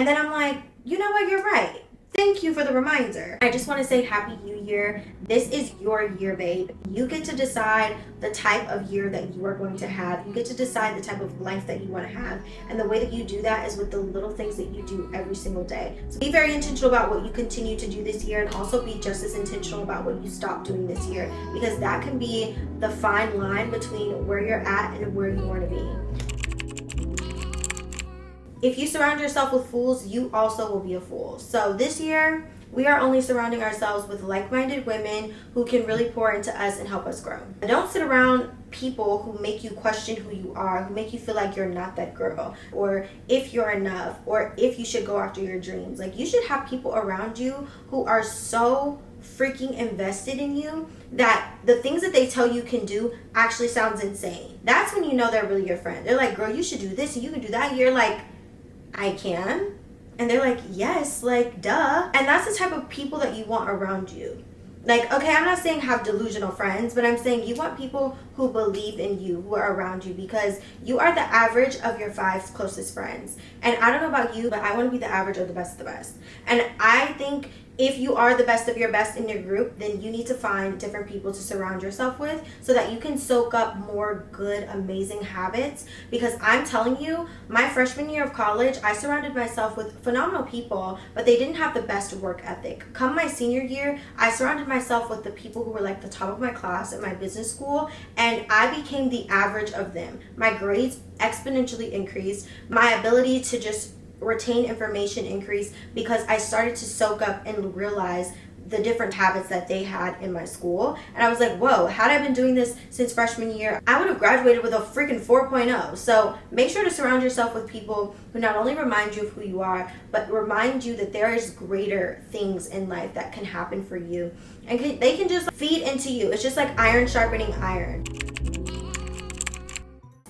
And then I'm like, you know what, you're right. Thank you for the reminder. I just want to say Happy New Year. This is your year, babe. You get to decide the type of year that you are going to have. You get to decide the type of life that you want to have. And the way that you do that is with the little things that you do every single day. So be very intentional about what you continue to do this year, and also be just as intentional about what you stop doing this year, because that can be the fine line between where you're at and where you want to be. If you surround yourself with fools, you also will be a fool. So this year, we are only surrounding ourselves with like-minded women who can really pour into us and help us grow. Don't sit around people who make you question who you are, who make you feel like you're not that girl, or if you're enough, or if you should go after your dreams. Like, you should have people around you who are so freaking invested in you that the things that they tell you can do actually sounds insane. That's when you know they're really your friend. They're like, girl, you should do this and you can do that. And you're like, I can. And they're like, yes, like, duh. And that's the type of people that you want around you. Like, okay, I'm not saying have delusional friends, but I'm saying you want people who believe in you, who are around you, because you are the average of your 5 closest friends. And I don't know about you, but I want to be the average of the best of the best. And I think if you are the best of your best in your group, then you need to find different people to surround yourself with so that you can soak up more good, amazing habits. Because I'm telling you, my freshman year of college, I surrounded myself with phenomenal people, but they didn't have the best work ethic. Come my senior year, I surrounded myself with the people who were like the top of my class at my business school, and I became the average of them. My grades exponentially increased. My ability to just retain information increased because I started to soak up and realize the different habits that they had in my school. And I was like, whoa, had I been doing this since freshman year, I would have graduated with a freaking 4.0. So make sure to surround yourself with people who not only remind you of who you are, but remind you that there is greater things in life that can happen for you. And they can just feed into you. It's just like iron sharpening iron.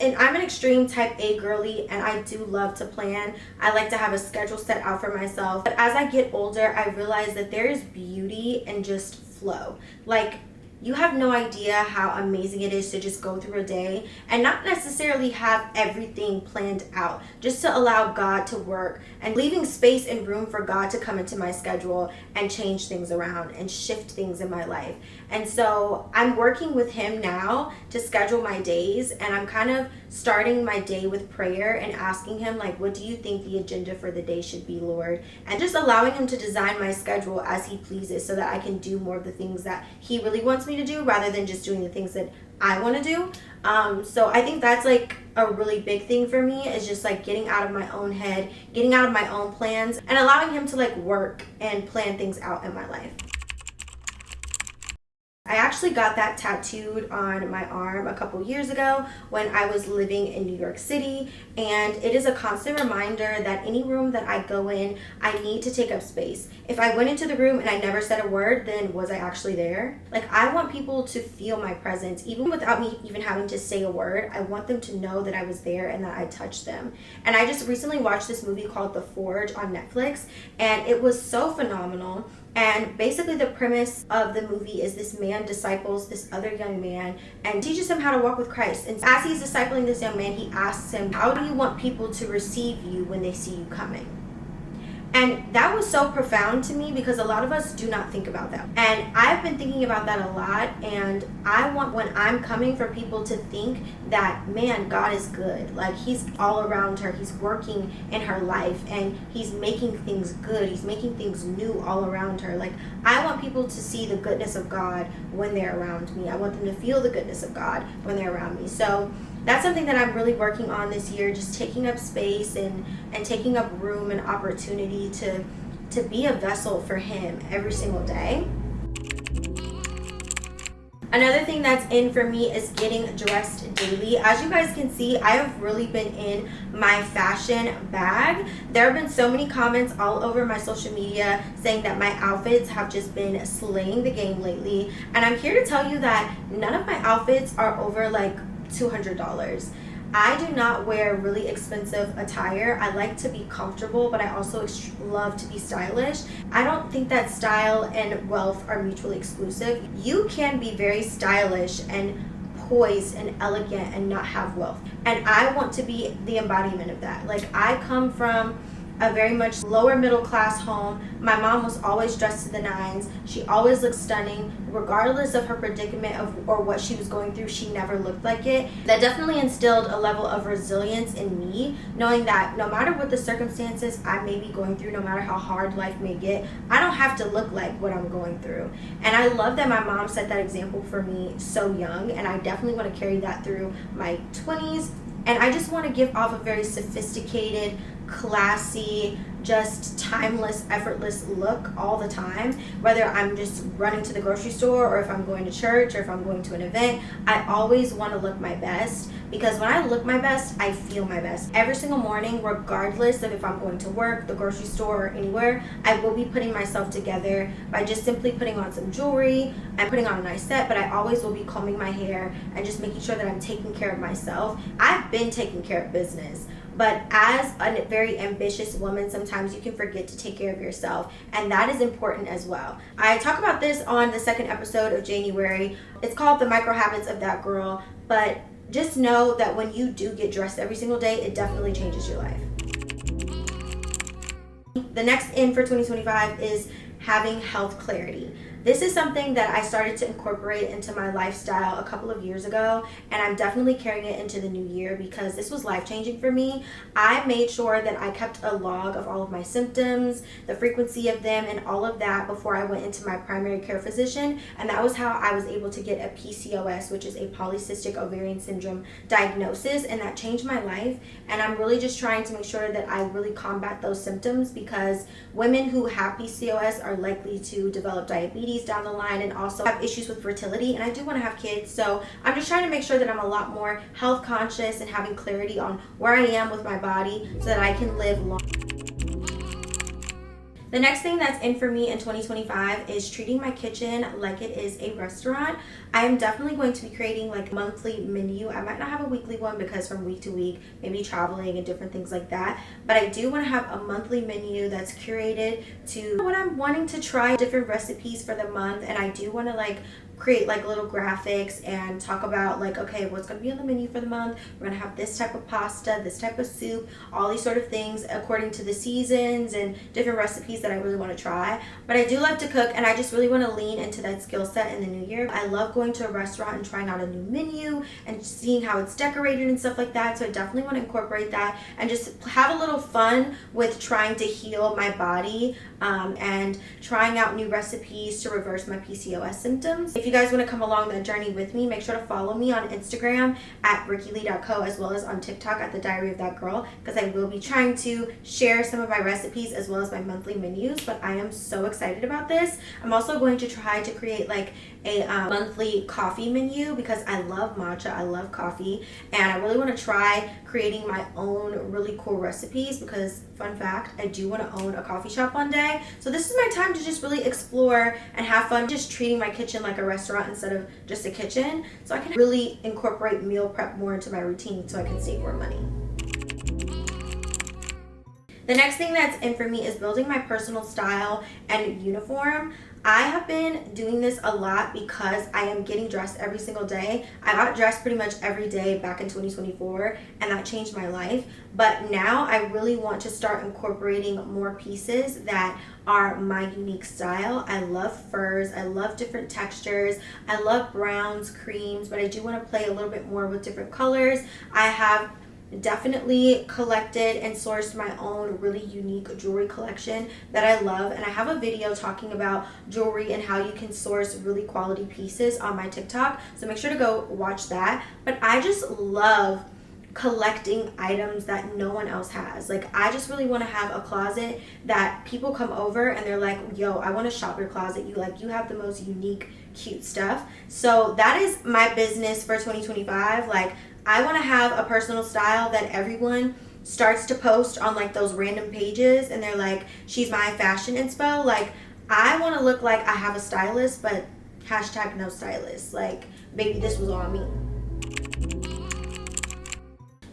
And I'm an extreme type A girly, and I do love to plan. I like to have a schedule set out for myself. But as I get older, I realize that there is beauty in just flow. Like, you have no idea how amazing it is to just go through a day and not necessarily have everything planned out, just to allow God to work and leaving space and room for God to come into my schedule and change things around and shift things in my life. And so I'm working with him now to schedule my days, and I'm kind of starting my day with prayer and asking him, like, what do you think the agenda for the day should be, Lord? And just allowing him to design my schedule as he pleases so that I can do more of the things that he really wants me to do rather than just doing the things that I want to do. So I think that's like a really big thing for me, is just like getting out of my own head, getting out of my own plans, and allowing him to like work and plan things out in my life. I actually got that tattooed on my arm a couple years ago when I was living in New York City, and it is a constant reminder that any room that I go in, I need to take up space. If I went into the room and I never said a word, then was I actually there? Like, I want people to feel my presence, even without me even having to say a word. I want them to know that I was there and that I touched them. And I just recently watched this movie called The Forge on Netflix, and it was so phenomenal. And basically the premise of the movie is this man disciples this other young man and teaches him how to walk with Christ. And as he's discipling this young man, he asks him, how do you want people to receive you when they see you coming? And that was so profound to me, because a lot of us do not think about that. And I've been thinking about that a lot, and I want, when I'm coming, for people to think that, man, God is good. Like, he's all around her. He's working in her life, and he's making things good. He's making things new all around her. Like, I want people to see the goodness of God when they're around me. I want them to feel the goodness of God when they're around me. So that's something that I'm really working on this year, just taking up space and taking up room and opportunity to be a vessel for him every single day. Another thing that's in for me is getting dressed daily. As you guys can see, I have really been in my fashion bag. There have been so many comments all over my social media saying that my outfits have just been slaying the game lately. And I'm here to tell you that none of my outfits are over like $200. I do not wear really expensive attire. I like to be comfortable, but I also love to be stylish. I don't think that style and wealth are mutually exclusive. You can be very stylish and poised and elegant and not have wealth. And I want to be the embodiment of that. Like, I come from a very much lower middle class home. My mom was always dressed to the nines. She always looked stunning. Regardless of her predicament or what she was going through, she never looked like it. That definitely instilled a level of resilience in me, knowing that no matter what the circumstances I may be going through, no matter how hard life may get, I don't have to look like what I'm going through. And I love that my mom set that example for me so young, and I definitely want to carry that through my 20s. And I just want to give off a very sophisticated, classy, just timeless, effortless look all the time. Whether I'm just running to the grocery store, or if I'm going to church, or if I'm going to an event, I always want to look my best, because when I look my best, I feel my best. Every single morning, regardless of if I'm going to work, the grocery store, or anywhere, I will be putting myself together by just simply putting on some jewelry. I'm putting on a nice set, but I always will be combing my hair and just making sure that I'm taking care of myself. I've been taking care of business. But as a very ambitious woman, sometimes you can forget to take care of yourself, and that is important as well. I talk about this on the second episode of January. It's called The Micro Habits of That Girl, but just know that when you do get dressed every single day, it definitely changes your life. The next in for 2025 is having health clarity. This is something that I started to incorporate into my lifestyle a couple of years ago, and I'm definitely carrying it into the new year because this was life-changing for me. I made sure that I kept a log of all of my symptoms, the frequency of them, and all of that before I went into my primary care physician, and that was how I was able to get a PCOS, which is a polycystic ovarian syndrome diagnosis, and that changed my life. And I'm really just trying to make sure that I really combat those symptoms, because women who have PCOS are likely to develop diabetes down the line and also have issues with fertility, and I do want to have kids, so I'm just trying to make sure that I'm a lot more health conscious and having clarity on where I am with my body so that I can live long. The next thing that's in for me in 2025 is treating my kitchen like it is a restaurant. I am definitely going to be creating like a monthly menu. I might not have a weekly one because from week to week, maybe traveling and different things like that. But I do want to have a monthly menu that's curated to what I'm wanting to try, different recipes for the month. And I do want to like create like little graphics and talk about like, okay, what's going to be on the menu for the month. We're going to have this type of pasta, this type of soup, all these sort of things according to the seasons and different recipes that I really want to try. But I do love to cook, and I just really want to lean into that skill set in the new year. I love going to a restaurant and trying out a new menu and seeing how it's decorated and stuff like that. So I definitely want to incorporate that and just have a little fun with trying to heal my body and trying out new recipes to reverse my PCOS symptoms. If you guys want to come along that journey with me, make sure to follow me on Instagram at rikkilee.co, as well as on TikTok at The Diary of That Girl, because I will be trying to share some of my recipes as well as my monthly menus. But I am so excited about this. I'm also going to try to create like a monthly coffee menu because I love matcha, I love coffee, and I really want to try creating my own really cool recipes because, fun fact, I do want to own a coffee shop one day. So this is my time to just really explore and have fun, just treating my kitchen like a restaurant instead of just a kitchen, so I can really incorporate meal prep more into my routine so I can save more money. The next thing that's in for me is building my personal style and uniform. I have been doing this a lot because I am getting dressed every single day. I got dressed pretty much every day back in 2024, and that changed my life. But now I really want to start incorporating more pieces that are my unique style. I love furs, I love different textures, I love browns, creams, but I do want to play a little bit more with different colors. I have definitely collected and sourced my own really unique jewelry collection that I love, and I have a video talking about jewelry and how you can source really quality pieces on my TikTok, so make sure to go watch that. But I just love collecting items that no one else has. Like, I just really want to have a closet that people come over and they're like, yo, I want to shop your closet. You have the most unique, cute stuff. So that is my business for 2025. Like, I want to have a personal style that everyone starts to post on like those random pages and they're like, she's my fashion inspo. Like, I want to look like I have a stylist, but hashtag no stylist. Like, baby, this was all me.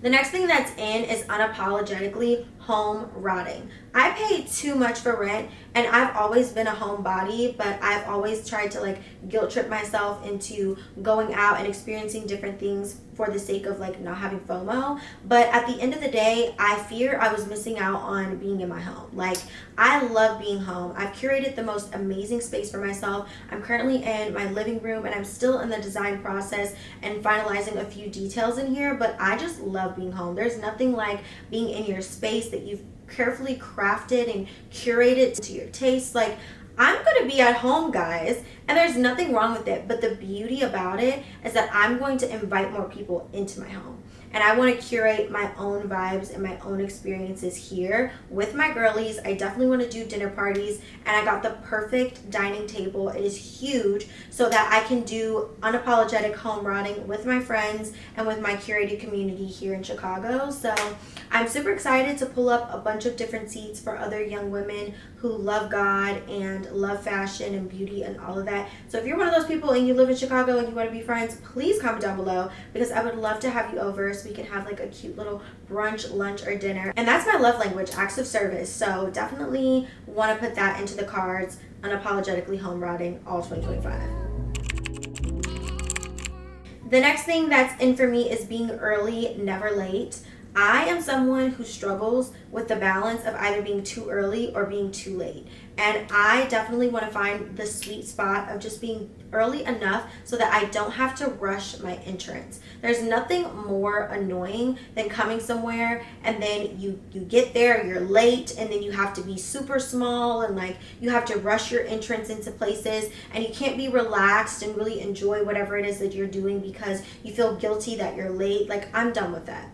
The next thing that's in is unapologetically home rotting. I pay too much for rent, and I've always been a homebody, but I've always tried to like guilt trip myself into going out and experiencing different things for the sake of like not having FOMO. But at the end of the day, I fear I was missing out on being in my home. Like, I love being home. I've curated the most amazing space for myself. I'm currently in my living room, and I'm still in the design process and finalizing a few details in here, but I just love being home. There's nothing like being in your space that you've carefully crafted and curated to your taste. Like, I'm going to be at home, guys, and there's nothing wrong with it, but the beauty about it is that I'm going to invite more people into my home. And I want to curate my own vibes and my own experiences here with my girlies. I definitely want to do dinner parties, and I got the perfect dining table. It is huge so that I can do unapologetic home rotting with my friends and with my curated community here in Chicago. So I'm super excited to pull up a bunch of different seats for other young women who love God and love fashion and beauty and all of that. So if you're one of those people and you live in Chicago and you want to be friends, please comment down below, because I would love to have you over so we can have like a cute little brunch, lunch, or dinner. And that's my love language, acts of service. So definitely want to put that into the cards. Unapologetically home rotting all 2025. The next thing that's in for me is being early, never late. I am someone who struggles with the balance of either being too early or being too late. And I definitely want to find the sweet spot of just being early enough so that I don't have to rush my entrance. There's nothing more annoying than coming somewhere and then you get there, you're late, and then you have to be super small and like you have to rush your entrance into places, and you can't be relaxed and really enjoy whatever it is that you're doing because you feel guilty that you're late. Like, I'm done with that.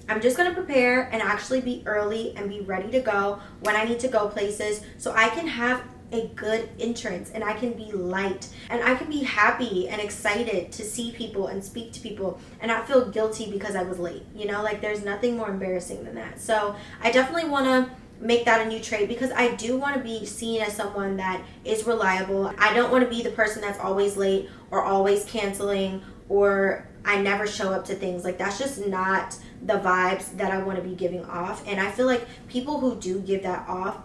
I'm just going to prepare and actually be early and be ready to go when I need to go places, so I can have a good entrance and I can be light and I can be happy and excited to see people and speak to people and not feel guilty because I was late. You know, like, there's nothing more embarrassing than that. So I definitely want to make that a new trait, because I do want to be seen as someone that is reliable. I don't want to be the person that's always late or always canceling, or I never show up to things. Like, that's just not the vibes that I want to be giving off. And I feel like people who do give that off,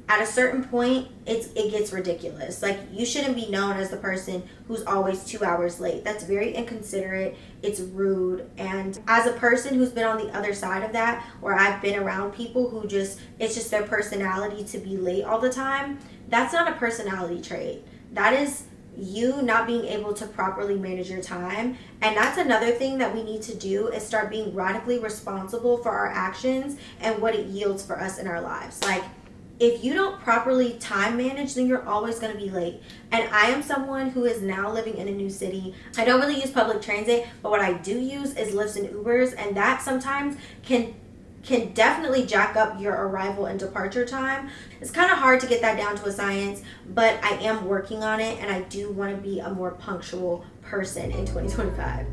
at a certain point, it gets ridiculous. Like, you shouldn't be known as the person who's always 2 hours late. That's very inconsiderate. It's rude. And as a person who's been on the other side of that, where I've been around people who it's just their personality to be late all the time, that's not a personality trait. That is you not being able to properly manage your time. And that's another thing that we need to do, is start being radically responsible for our actions and what it yields for us in our lives. Like, if you don't properly time manage, then you're always going to be late. And I am someone who is now living in a new city. I don't really use public transit, but what I do use is Lyfts and Ubers, and that sometimes can definitely jack up your arrival and departure time. It's kind of hard to get that down to a science, but I am working on it, and I do want to be a more punctual person in 2025.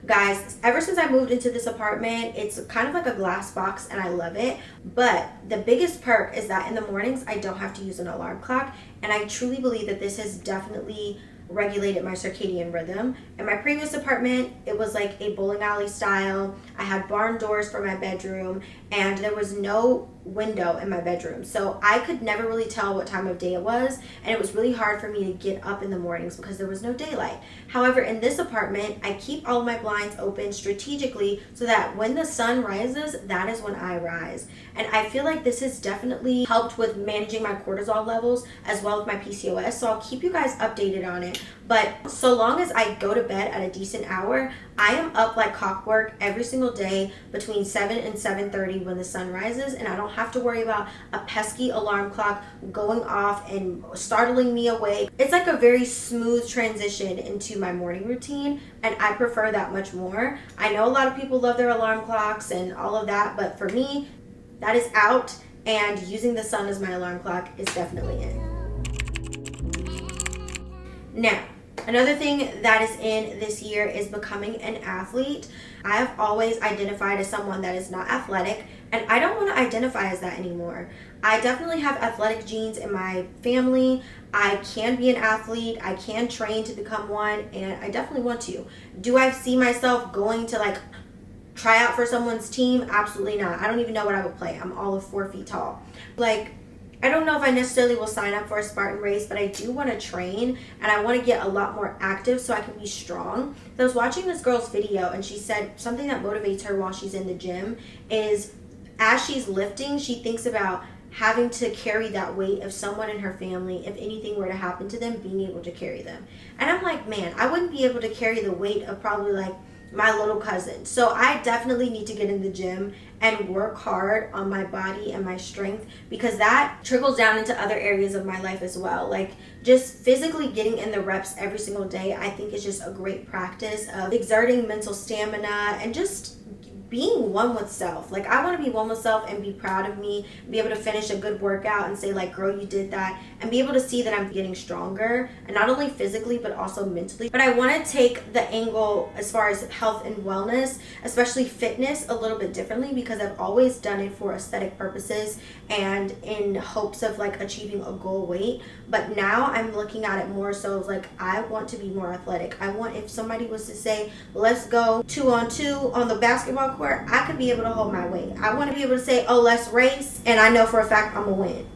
Guys, ever since I moved into this apartment, it's kind of like a glass box and I love it. But the biggest perk is that in the mornings, I don't have to use an alarm clock. And I truly believe that this has definitely regulated my circadian rhythm. In my previous apartment, it was like a bowling alley style. I had barn doors for my bedroom, and there was no window in my bedroom, so I could never really tell what time of day it was, and it was really hard for me to get up in the mornings because there was no daylight. However, in this apartment, I keep all of my blinds open strategically so that when the sun rises, that is when I rise. And I feel like this has definitely helped with managing my cortisol levels as well as my PCOS, so I'll keep you guys updated on it. But so long as I go to bed at a decent hour, I am up like clockwork every single day between 7 and 7:30 when the sun rises, and I don't have to worry about a pesky alarm clock going off and startling me awake. It's like a very smooth transition into my morning routine, and I prefer that much more. I know a lot of people love their alarm clocks and all of that, but for me, that is out, and using the sun as my alarm clock is definitely in. Now, another thing that is in this year is becoming an athlete. I have always identified as someone that is not athletic, and I don't want to identify as that anymore. I definitely have athletic genes in my family. I can be an athlete. I can train to become one, and I definitely want to. Do I see myself going to like try out for someone's team? Absolutely not. I don't even know what I would play. I'm all of 4 feet tall. Like, I don't know if I necessarily will sign up for a Spartan race, but I do want to train and I want to get a lot more active so I can be strong. I was watching this girl's video and she said something that motivates her while she's in the gym is as she's lifting, she thinks about having to carry that weight of someone in her family, if anything were to happen to them, being able to carry them. And I'm like, man, I wouldn't be able to carry the weight of probably like my little cousin. So I definitely need to get in the gym and work hard on my body and my strength, because that trickles down into other areas of my life as well. Like just physically getting in the reps every single day, I think is just a great practice of exerting mental stamina and just being one with self. Like I want to be one with self and be proud of me, be able to finish a good workout and say like, girl, you did that, and be able to see that I'm getting stronger, and not only physically but also mentally. But I want to take the angle as far as health and wellness, especially fitness, a little bit differently, because I've always done it for aesthetic purposes and in hopes of like achieving a goal weight. But now I'm looking at it more so like I want to be more athletic. I want, if somebody was to say, let's go 2-on-2 on the basketball court, I could be able to hold my weight. I want to be able to say, oh, let's race, and I know for a fact I'm gonna win.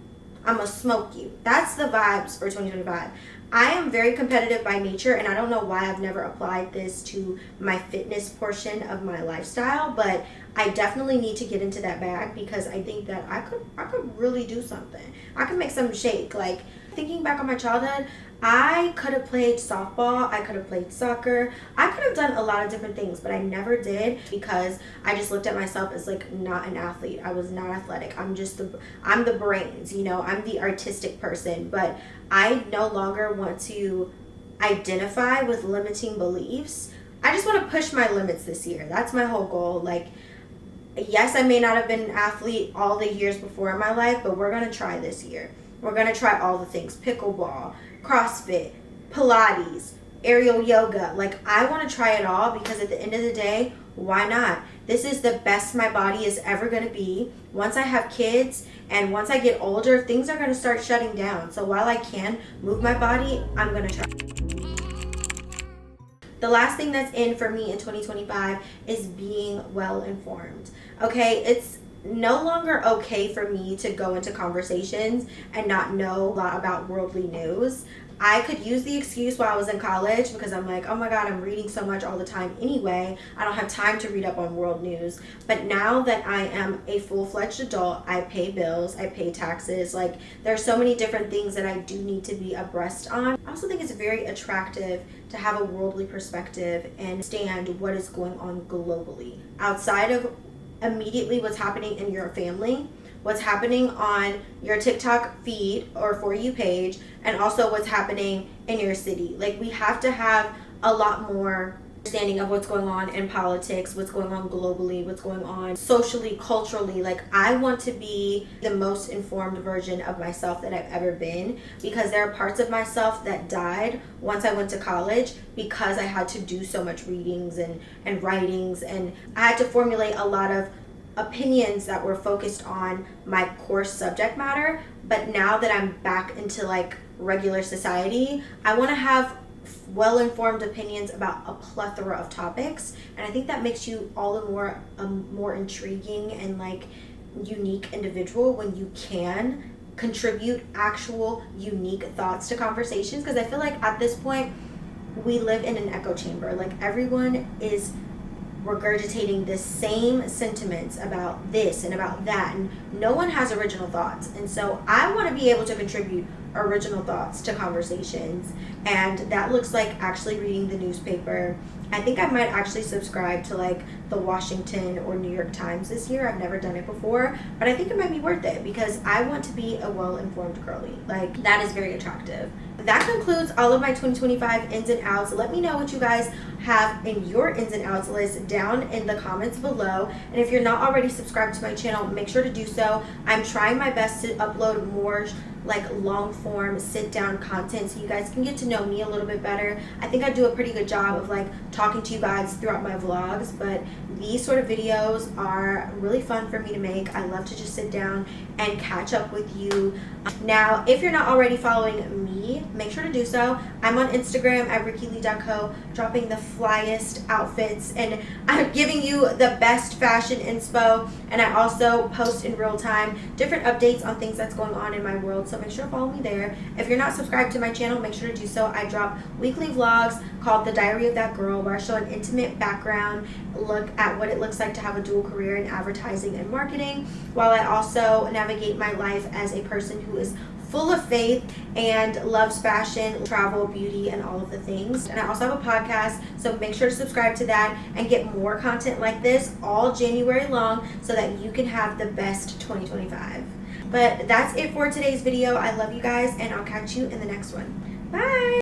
I'm gonna smoke you. That's the vibes for 2025. I am very competitive by nature, and I don't know why I've never applied this to my fitness portion of my lifestyle, but I definitely need to get into that bag, because I think that I could really do something. I could make something shake. Like thinking back on my childhood, I could have played softball, I could have played soccer, I could have done a lot of different things, but I never did, because I just looked at myself as like not an athlete. I was not athletic. I'm the brains, you know, I'm the artistic person, but I no longer want to identify with limiting beliefs. I just want to push my limits this year. That's my whole goal. Like, yes, I may not have been an athlete all the years before in my life, but we're going to try this year. We're going to try all the things: pickleball, CrossFit, Pilates, aerial yoga. Like, I want to try it all, because at the end of the day, why not? This is the best my body is ever going to be. Once I have kids and once I get older, things are going to start shutting down. So while I can move my body, I'm going to try. The last thing that's in for me in 2025 is being well informed. Okay, it's no longer okay for me to go into conversations and not know a lot about worldly news. I could use the excuse while I was in college, because I'm like, oh my God, I'm reading so much all the time anyway. I don't have time to read up on world news. But now that I am a full-fledged adult, I pay bills, I pay taxes. Like, there's so many different things that I do need to be abreast on. I also think it's very attractive to have a worldly perspective and understand what is going on globally, outside of immediately what's happening in your family, what's happening on your TikTok feed or For You page, and also what's happening in your city. Like, we have to have a lot more understanding of what's going on in politics, what's going on globally, what's going on socially, culturally. Like, I want to be the most informed version of myself that I've ever been, because there are parts of myself that died once I went to college, because I had to do so much readings and writings, and I had to formulate a lot of opinions that were focused on my core subject matter. But now that I'm back into like regular society, I want to have well-informed opinions about a plethora of topics, and I think that makes you all the more more intriguing and like unique individual when you can contribute actual unique thoughts to conversations. Because I feel like at this point we live in an echo chamber. Like, everyone is regurgitating the same sentiments about this and about that, and no one has original thoughts. And so I want to be able to contribute original thoughts to conversations, and that looks like actually reading the newspaper. I think I might actually subscribe to like the Washington or New York Times this year. I've never done it before, but I think it might be worth it, because I want to be a well-informed girly. Like, that is very attractive. That concludes all of my 2025 ins and outs. Let me know what you guys have in your ins and outs list down in the comments below. And if you're not already subscribed to my channel, make sure to do so. I'm trying my best to upload more like long form sit down content so you guys can get to know me a little bit better. I think I do a pretty good job of like talking to you guys throughout my vlogs, but these sort of videos are really fun for me to make. I love to just sit down and catch up with you. Now, if you're not already following me, make sure to do so. I'm on Instagram at rikkilee.co, dropping the flyest outfits, and I'm giving you the best fashion inspo. And I also post in real time different updates on things that's going on in my world, so make sure to follow me there. If you're not subscribed to my channel, make sure to do so. I drop weekly vlogs called The Diary of That Girl, where I show an intimate background look at what it looks like to have a dual career in advertising and marketing, while I also navigate my life as a person who is full of faith and loves fashion, travel, beauty, and all of the things. And I also have a podcast, so make sure to subscribe to that and get more content like this all January long so that you can have the best 2025. But that's it for today's video. I love you guys, and I'll catch you in the next one. Bye!